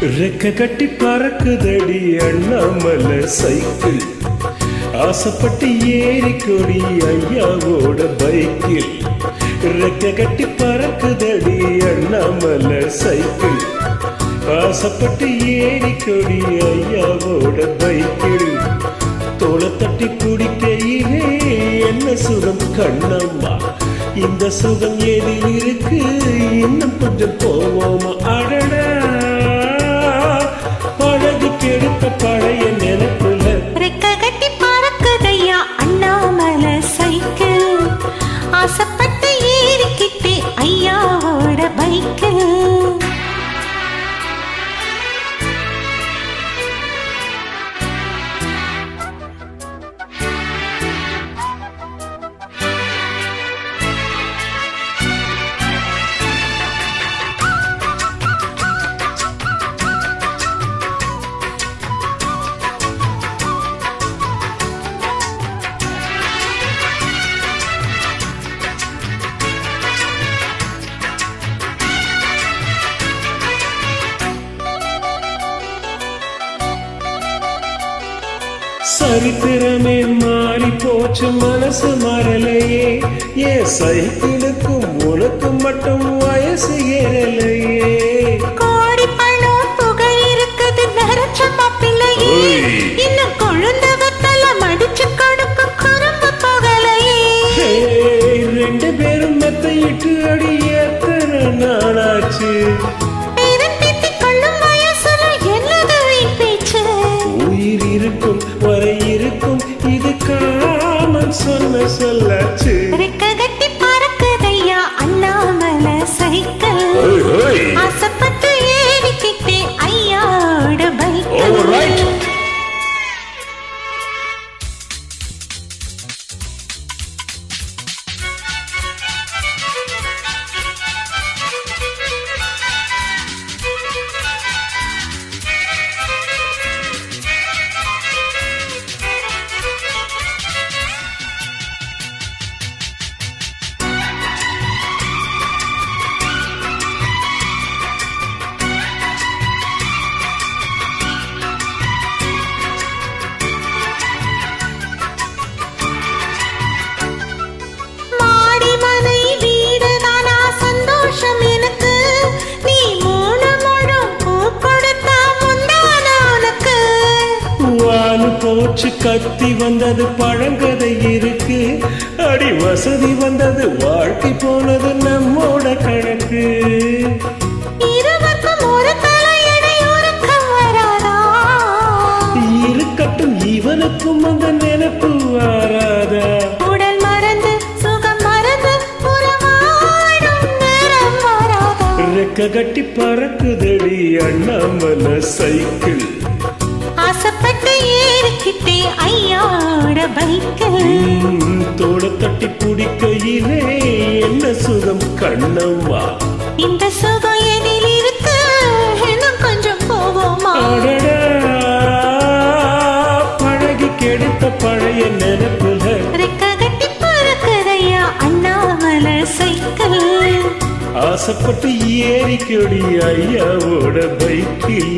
ரெக்க கட்டி பறக்குதடி அண்ணாமலை சைக்கிள், ஆசைப்பட்டு ஏறிக்கொடி ஐயாவோட பைக்கில். ரெக்க கட்டி பறக்குதடி அண்ணாமலை சைக்கிள், ஆசைப்பட்டு ஏறிக்கொடி ஐயாவோட பைக்கில். தோளை தட்டி குடிக்கையிலே என்ன சுகம் கண்ணம்மா, இந்த சுகம் ஏதில் இருக்கு, இன்னும் கொஞ்சம் போவோமா? அடடா பழகி கெடுத்த பழைய நினைப்புல ரெக்க கட்டி பறக்குதையா அண்ணாமலை சைக்கிள், ஆசைப்பட்டு ஏறிக்கிட்டே ஐயாவோட பைக்கில். சரித்திரமே மாறி போச்சு மனசு மறலையே, ஏன் சைக்கிளுக்கும் உனக்கும் மட்டும் வயசு ஏறலையே. கோடி பணம் புகழ் இருக்குது நரச்ச மாப்பிள்ளையே, இன்னும் கொழுந்த வத்தல மடிச்சு கொடுக்கும் குறும்பு புகழையே. ரெண்டு பேரும் மெத்தையிட்டு அடி எத்தனை நாளாச்சு, உயிர் இருக்கும் வரை இருக்கும் இது காமன் சொன்ன சொல்லாச்சு. ரெக்க கட்டி பறக்குதையா அண்ணாமலை சைக்கிள், ஆசைப்பட்டு ஏறிக்கிட்டே ஐயாவோட பைக்கில். போச்சு கத்தி வந்தது பழங்கதை இருக்கு, அடி வசதி வந்தது வாழ்க்கை போனது நம்மோட கணக்கு. இருக்கட்டும் இவனுக்கும் அந்த நினைப்பு வராதா, உடல் மறந்து சுகம் மறந்து ரெக்க கட்டி பறக்குதடி அண்ணாமலை சைக்கிள், ஆசைப்பட்டு ஏறிக்கிட்டே ஐயாவோட பைக்கில். தோளை தட்டி பிடிக்கையிலே என்ன சுகம் கண்ணம்மா, இந்த சுகம் எதில் இருக்கு, இன்னும் கொஞ்சம் போவோமா? அடடா பழகி கெடுத்த பழைய நினைப்புல ரெக்க கட்டி பறக்குதையா அண்ணாமலை சைக்கிள், ஆசைப்பட்டு ஏறிக்கொடி ஐயாவோட பைக்கில்.